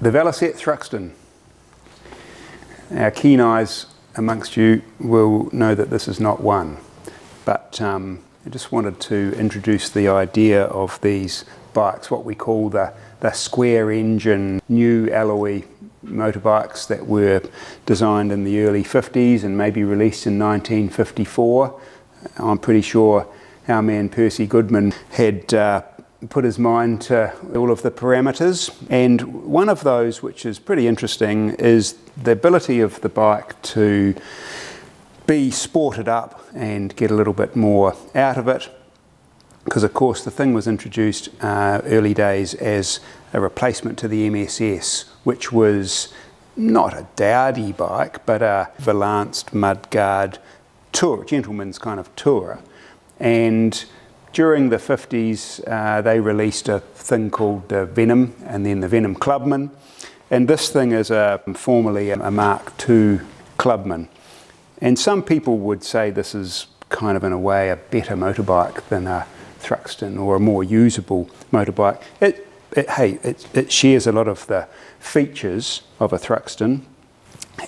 The Velocette Thruxton. Our keen eyes amongst you will know that this is not one, but I just wanted to introduce the idea of these bikes, what we call the square engine new alloy motorbikes that were designed in the early 50s and maybe released in 1954. I'm pretty sure our man Percy Goodman had put his mind to all of the parameters, and one of those which is pretty interesting is the ability of the bike to be sported up and get a little bit more out of it, because of course the thing was introduced early days as a replacement to the MSS, which was not a dowdy bike but a valanced mudguard tour, gentleman's kind of tourer. And during the 50s, they released a thing called the Venom and then the Venom Clubman. And this thing is formerly a Mark II Clubman. And some people would say this is kind of, in a way, a better motorbike than a Thruxton, or a more usable motorbike. It shares a lot of the features of a Thruxton.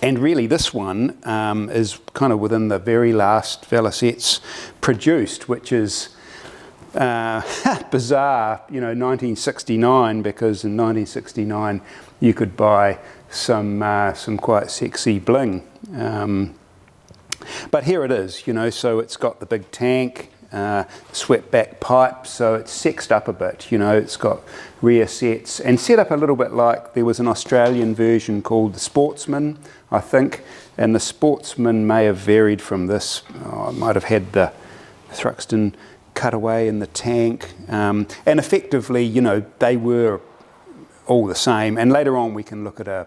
And really this one is kind of within the very last Velocettes produced, which is bizarre, 1969, because in 1969 you could buy some quite sexy bling. But here it is, so it's got the big tank, swept back pipe, so it's sexed up a bit, it's got rear sets and set up a little bit like there was an Australian version called the Sportsman, I think, and the Sportsman may have varied from this. It might have had the Thruxton cutaway in the tank, and effectively, they were all the same. And later on we can look at a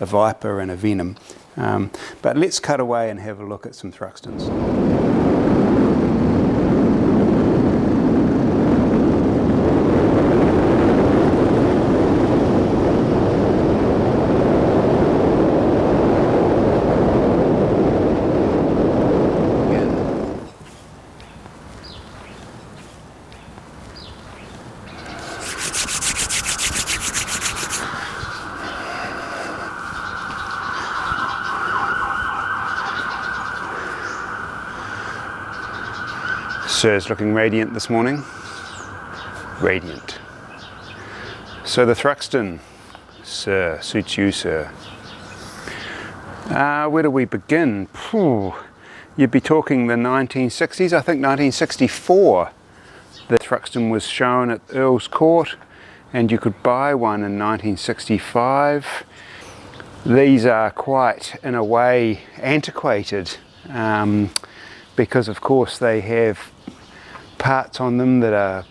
Viper and a Venom, but let's cut away and have a look at some Thruxtons. Sir's looking radiant this morning. Radiant. So the Thruxton, sir, suits you, sir. Where do we begin? You'd be talking the 1960s, I think 1964. The Thruxton was shown at Earl's Court, and you could buy one in 1965. These are quite, in a way, antiquated, because of course they have parts on them that are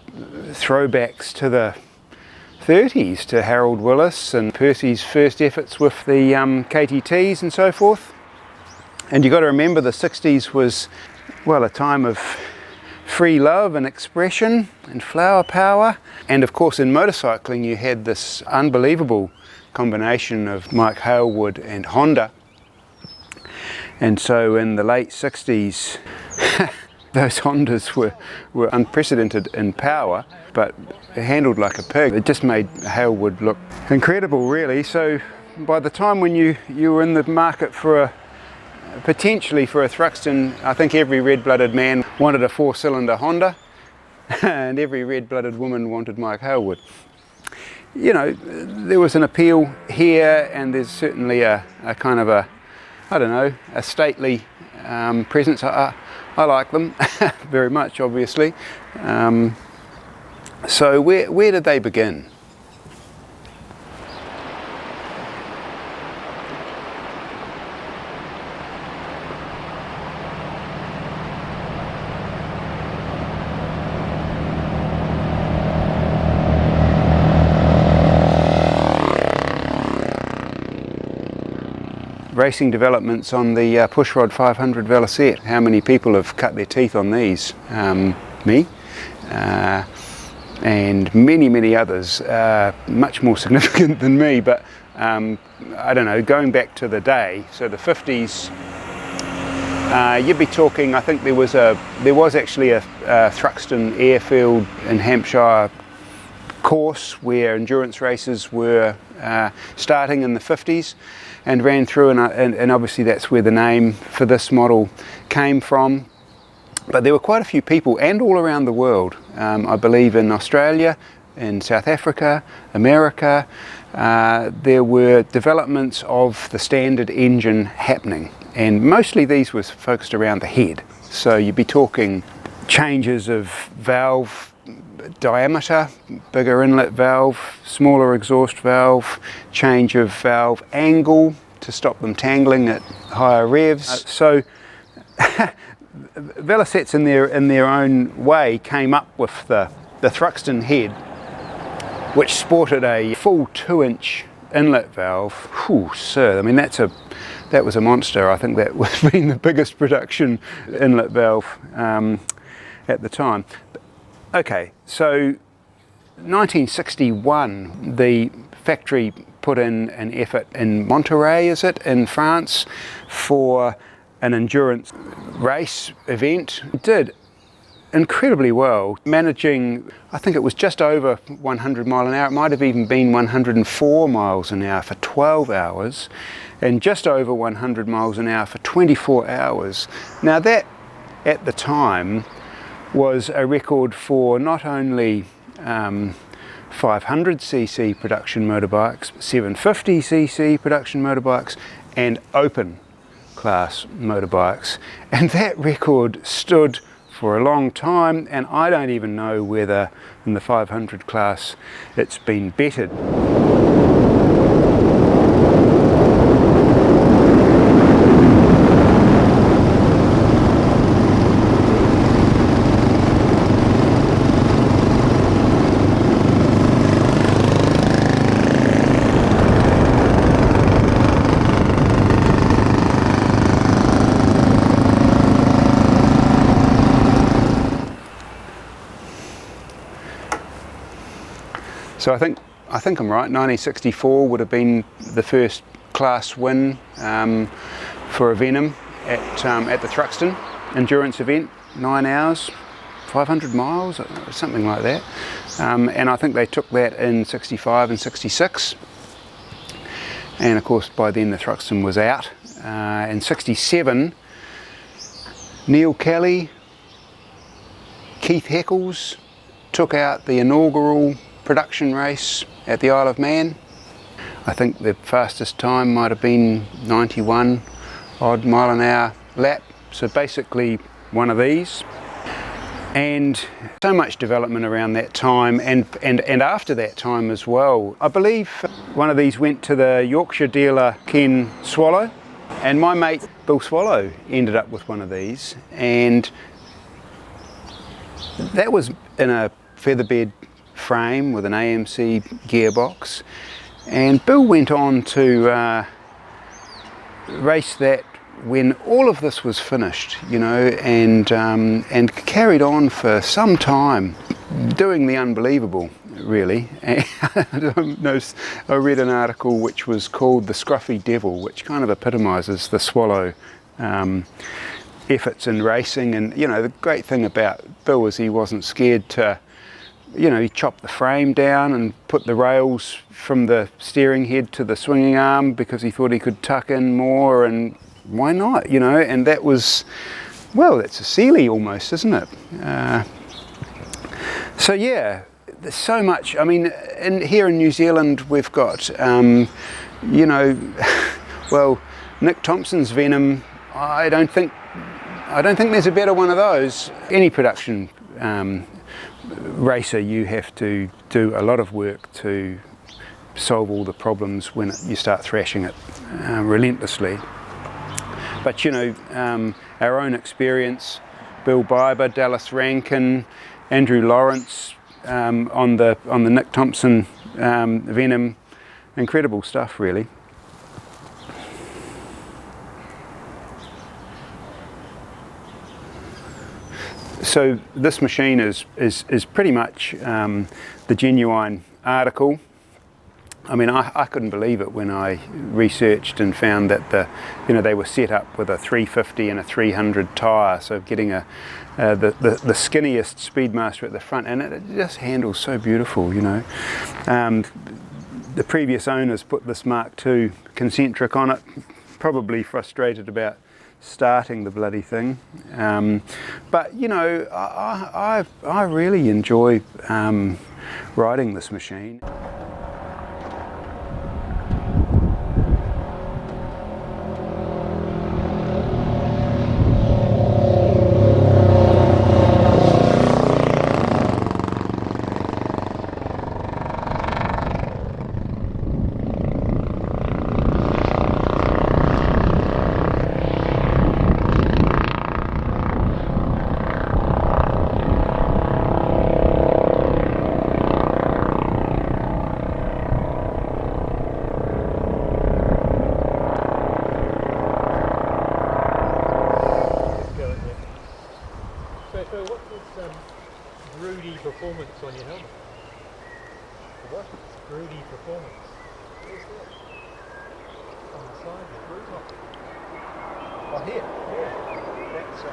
throwbacks to the 30s, to Harold Willis and Percy's first efforts with the KTTs and so forth. And you've got to remember the 60s was, well, a time of free love and expression and flower power. And of course in motorcycling you had this unbelievable combination of Mike Hailwood and Honda. And so in the late 60s, those Hondas were unprecedented in power, but handled like a pig. It just made Hailwood look incredible, really. So by the time when you were in the market for potentially for a Thruxton, I think every red-blooded man wanted a four-cylinder Honda, and every red-blooded woman wanted Mike Hailwood. There was an appeal here, and there's certainly a kind of a stately presence. I like them very much, obviously. So where did they begin? Racing developments on the pushrod 500 Velocette. How many people have cut their teeth on these? Me, and many others, much more significant than me, but I don't know, going back to the day, so the 50s, you'd be talking, I think there was actually a Thruxton airfield in Hampshire course where endurance races were starting in the 50s, and ran through, and obviously that's where the name for this model came from. But there were quite a few people, and all around the world, I believe in Australia, in South Africa, America, there were developments of the standard engine happening, and mostly these was focused around the head. So you'd be talking changes of valve diameter, bigger inlet valve, smaller exhaust valve, change of valve angle to stop them tangling at higher revs. So Velocettes in their own way came up with the Thruxton head, which sported a full 2-inch inlet valve. Whew, sir, I mean that was a monster. I think that was been the biggest production inlet valve at the time. Okay, so 1961, the factory put in an effort in Monterey, is it, in France, for an endurance race event. It did incredibly well, managing, I think it was just over 100 mile an hour. It might have even been 104 miles an hour for 12 hours, and just over 100 miles an hour for 24 hours. Now that, at the time, was a record for not only 500cc production motorbikes, 750cc production motorbikes, and open class motorbikes. And that record stood for a long time, and I don't even know whether in the 500 class it's been bettered. So I think I'm right. 1964 would have been the first class win for a Venom at the Thruxton endurance event. 9 hours, 500 miles, something like that. And I think they took that in 65 and 66. And of course by then the Thruxton was out. In 67, Neil Kelly, Keith Heckles took out the inaugural production race at the Isle of Man. I think the fastest time might have been 91 odd mile an hour lap, so basically one of these. And so much development around that time, and after that time as well. I believe one of these went to the Yorkshire dealer Ken Swallow, and my mate Bill Swallow ended up with one of these, and that was in a featherbed frame with an AMC gearbox. And Bill went on to race that when all of this was finished, you know, and carried on for some time doing the unbelievable, really. I read an article which was called The Scruffy Devil, which kind of epitomises the Swallow efforts in racing. And you know, the great thing about Bill was he wasn't scared to, you know, he chopped the frame down and put the rails from the steering head to the swinging arm because he thought he could tuck in more, and why not, you know? And that was, well, that's a Sealy almost, isn't it? So yeah, there's so much. I mean, here in New Zealand we've got, you know, well, Nick Thompson's Venom. I don't think there's a better one of those. Any production racer, you have to do a lot of work to solve all the problems when you start thrashing it relentlessly. But you know, our own experience, Bill Biber, Dallas Rankin, Andrew Lawrence on the Nick Thompson Venom, incredible stuff really. So this machine is pretty much the genuine article. I mean, I couldn't believe it when I researched and found that they were set up with a 350 and a 300 tyre, so getting the skinniest Speedmaster at the front, and it just handles so beautiful, The previous owners put this Mark II concentric on it, probably frustrated about starting the bloody thing, but I really enjoy riding this machine. So what's this broody performance on your helmet? What? Broody performance. Where's that? On the side of the top. Oh, here? Yeah. That's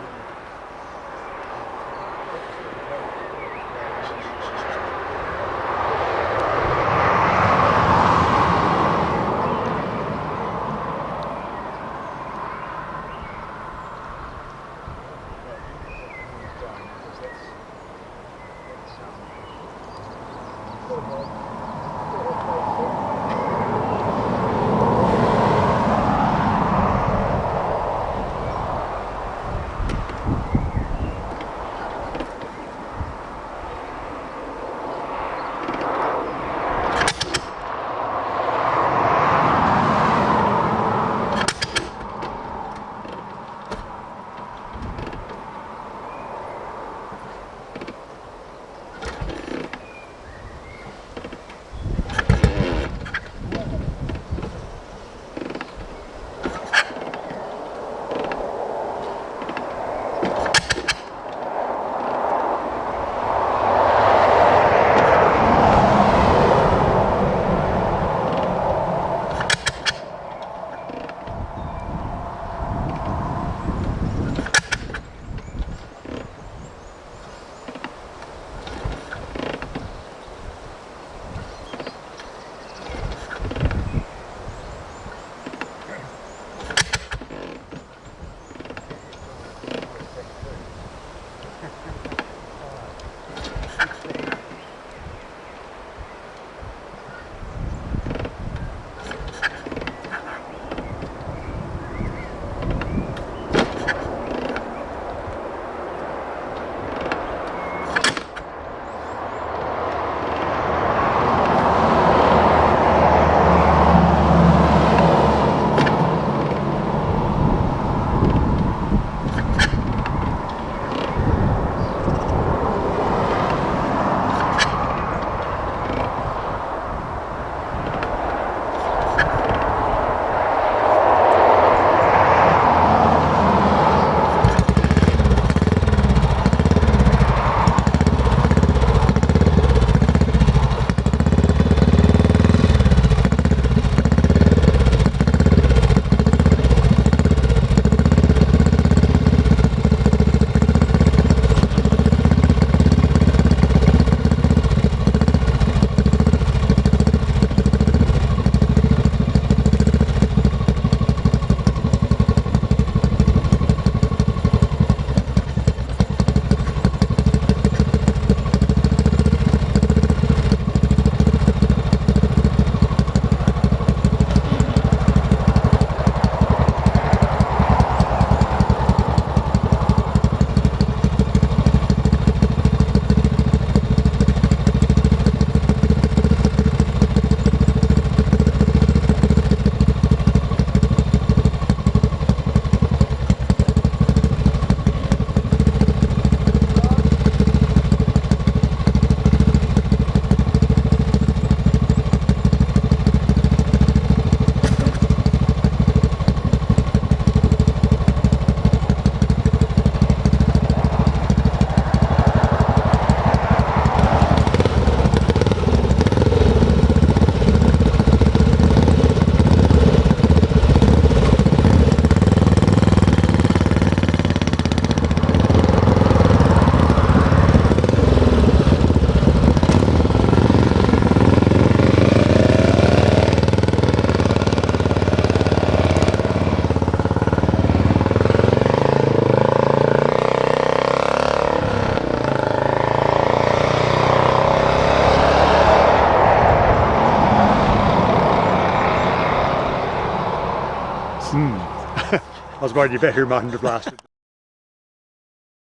was worried you better mind the blasted.